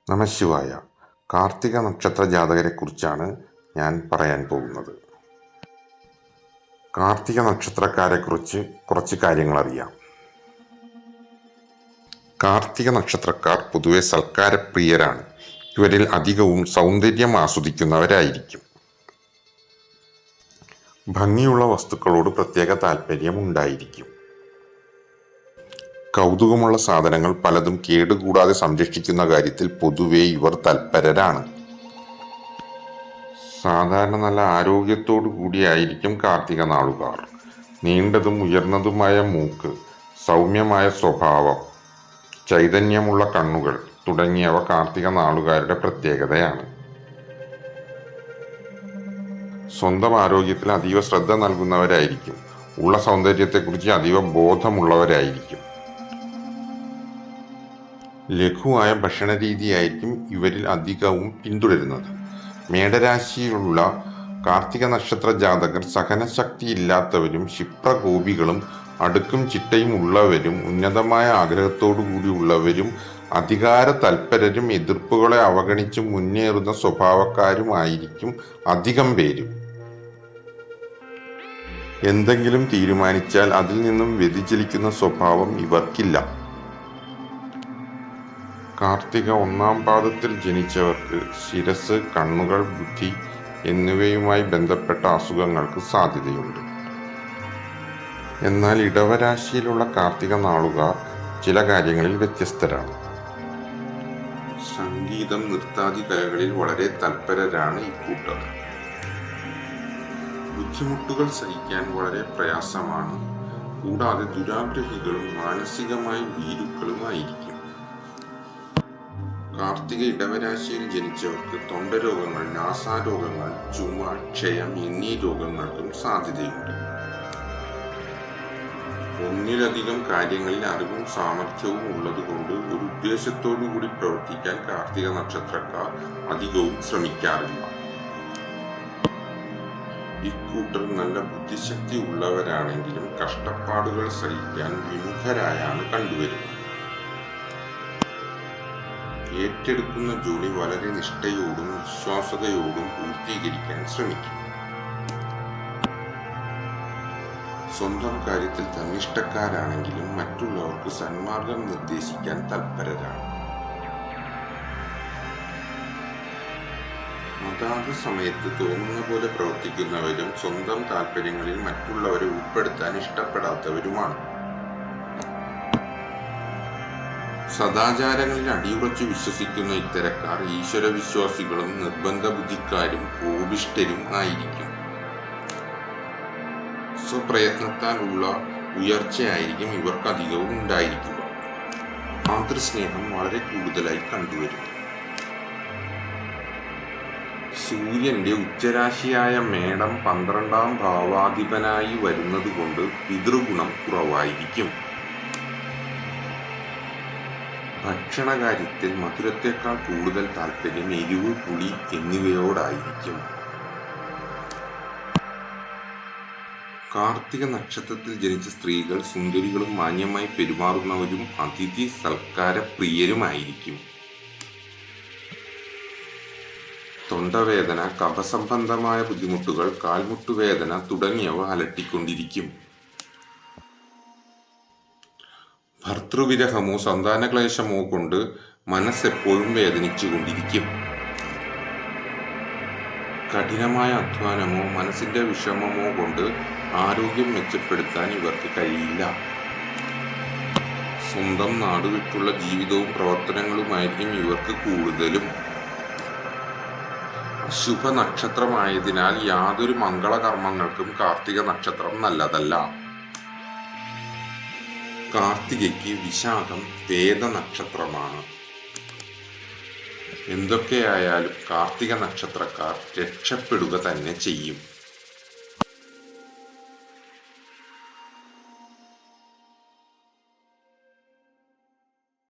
നമഃശിവായ. കാർത്തിക നക്ഷത്ര ജാതകരെക്കുറിച്ചാണ് ഞാൻ പറയാൻ പോകുന്നത്. കാർത്തിക നക്ഷത്രക്കാരെക്കുറിച്ച് കുറച്ച് കാര്യങ്ങൾ അറിയാം. കാർത്തിക നക്ഷത്രക്കാർ പൊതുവെ സൽക്കാരപ്രിയരാണ്. ഇവരിൽ അധികവും സൗന്ദര്യം ആസ്വദിക്കുന്നവരായിരിക്കും. ഭംഗിയുള്ള വസ്തുക്കളോട് പ്രത്യേക താല്പര്യം ഉണ്ടായിരിക്കും. കൗതുകമുള്ള സാധനങ്ങൾ പലതും കേടുകൂടാതെ സംരക്ഷിക്കുന്ന കാര്യത്തിൽ പൊതുവെ ഇവർ തൽപരരാണ്. സാധാരണ നല്ല ആരോഗ്യത്തോടു കൂടിയായിരിക്കും കാർത്തിക നാളുകാർ. നീണ്ടതും ഉയർന്നതുമായ മൂക്ക്, സൗമ്യമായ സ്വഭാവം, ചൈതന്യമുള്ള കണ്ണുകൾ തുടങ്ങിയവ കാർത്തിക നാളുകാരുടെ പ്രത്യേകതയാണ്. സ്വന്തം ആരോഗ്യത്തിൽ അതീവ ശ്രദ്ധ നൽകുന്നവരായിരിക്കും. ഉള്ള സൗന്ദര്യത്തെക്കുറിച്ച് അതീവ ബോധമുള്ളവരായിരിക്കും. ലഘുവായ ഭക്ഷണ രീതിയായിരിക്കും ഇവരിൽ അധികവും പിന്തുടരുന്നത്. മേടരാശിയിലുള്ള കാർത്തിക നക്ഷത്ര ജാതകർ സഹനശക്തിയില്ലാത്തവരും ക്ഷിപ്രകോപികളും അടുക്കും ചിട്ടയും ഉള്ളവരും ഉന്നതമായ ആഗ്രഹത്തോടു കൂടിയുള്ളവരും അധികാര തൽപരരും എതിർപ്പുകളെ അവഗണിച്ച് മുന്നേറുന്ന സ്വഭാവക്കാരുമായിരിക്കും അധികം പേരും. എന്തെങ്കിലും തീരുമാനിച്ചാൽ അതിൽ നിന്നും വ്യതിചലിക്കുന്ന സ്വഭാവം ഇവർക്കില്ല. കാർത്തിക ഒന്നാം പാദത്തിൽ ജനിച്ചവർക്ക് ശിരസ്, കണ്ണുകൾ, ബുദ്ധി എന്നിവയുമായി ബന്ധപ്പെട്ട അസുഖങ്ങൾക്ക് സാധ്യതയുണ്ട്. എന്നാൽ ഇടവരാശിയിലുള്ള കാർത്തിക നാളുകാർ ചില കാര്യങ്ങളിൽ വ്യത്യസ്തരാണ്. സംഗീതം, നൃത്താദി കലകളിൽ വളരെ തൽപരരാണ് ഇക്കൂട്ടർ. ബുദ്ധിമുട്ടുകൾ സഹിക്കാൻ വളരെ പ്രയാസമാണ്. കൂടാതെ ദുരാഗ്രഹികളും മാനസികമായി ഭീരുക്കളുമായിരിക്കും. കാർത്തിക ഇടവരാശിയിൽ ജനിച്ചവർക്ക് തൊണ്ടരോഗങ്ങൾ, നാസാരോഗങ്ങൾ, ചുമ, ക്ഷയം എന്നീ രോഗങ്ങൾക്കും സാധ്യതയുണ്ട്. ഒന്നിലധികം കാര്യങ്ങളിൽ അറിവും സാമർഥ്യവും ഉള്ളതുകൊണ്ട് ഒരു ഉദ്ദേശത്തോടു കൂടി പ്രവർത്തിക്കാൻ കാർത്തിക നക്ഷത്രക്കാർ അധികവും ശ്രമിക്കാറില്ല. ഇക്കൂട്ടർ നല്ല ബുദ്ധിശക്തി ഉള്ളവരാണെങ്കിലും കഷ്ടപ്പാടുകൾ സഹിക്കാൻ വിമുഖരായാണ് കണ്ടുവരുന്നത്. ഏറ്റെടുക്കുന്ന ജോലി വളരെ നിഷ്ഠയോടും വിശ്വാസ്യതയോടും പൂർത്തീകരിക്കാൻ ശ്രമിക്കും. സ്വന്തം കാര്യത്തിൽ തന്നിഷ്ടക്കാരാണെങ്കിലും മറ്റുള്ളവർക്ക് സന്മാർഗം നിർദ്ദേശിക്കാൻ തൽപരരാണ്. അതാത് സമയത്ത് തോന്നുന്ന പോലെ പ്രവർത്തിക്കുന്നവരും സ്വന്തം താല്പര്യങ്ങളിൽ മറ്റുള്ളവരെ ഉൾപ്പെടുത്താൻ ഇഷ്ടപ്പെടാത്തവരുമാണ്. സദാചാരങ്ങളിൽ അടിയുറച്ചു വിശ്വസിക്കുന്ന ഇത്തരക്കാർ ഈശ്വരവിശ്വാസികളും നിർബന്ധ ബുദ്ധിക്കാരും കോപിഷ്ഠരും ആയിരിക്കും. സ്വപ്രയത്നത്താലുള്ള ഉയർച്ചയായിരിക്കും ഇവർക്ക് അധികവും ഉണ്ടായിരിക്കുക. മാതൃസ്നേഹം വളരെ കൂടുതലായി കണ്ടുവരുന്നു. സൂര്യന്റെ ഉച്ചരാശിയായ മേടം 12ാം ഭാവാധിപനായി വരുന്നത് കൊണ്ട് പിതൃഗുണം കുറവായിരിക്കും. ഭക്ഷണകാര്യത്തിൽ മധുരത്തേക്കാൾ കൂടുതൽ താല്പര്യം എരിവ്, പുളി എന്നിവയോടായിരിക്കും. കാർത്തിക നക്ഷത്രത്തിൽ ജനിച്ച സ്ത്രീകൾ സുന്ദരികളും മാന്യമായി പെരുമാറുന്നവരും അതിഥി സൽക്കാര പ്രിയരുമായിരിക്കും. തൊണ്ടവേദന, കഫസംബന്ധമായ ബുദ്ധിമുട്ടുകൾ, കാൽമുട്ടുവേദന തുടങ്ങിയവ അലട്ടിക്കൊണ്ടിരിക്കും. ഭർതൃവിരഹമോ സന്താനക്ലേശമോ കൊണ്ട് മനസ്സെപ്പോഴും വേദനിച്ചുകൊണ്ടിരിക്കും. കഠിനമായ അധ്വാനമോ മനസ്സിന്റെ വിഷമമോ കൊണ്ട് ആരോഗ്യം മെച്ചപ്പെടുത്താൻ ഇവർക്ക് കഴിയില്ല. സ്വന്തം നാട് വിട്ടുള്ള ജീവിതവും പ്രവർത്തനങ്ങളുമായിരിക്കും ഇവർക്ക് കൂടുതലും. ശുഭ നക്ഷത്രമായതിനാൽ യാതൊരു മംഗളകർമ്മങ്ങൾക്കും കാർത്തിക നക്ഷത്രം നല്ലതല്ല. കാർത്തികയ്ക്ക് വിശാഖം വേദ നക്ഷത്രമാണ്. എന്തൊക്കെയായാലും കാർത്തിക നക്ഷത്രക്കാർ രക്ഷപ്പെടുക തന്നെ ചെയ്യും.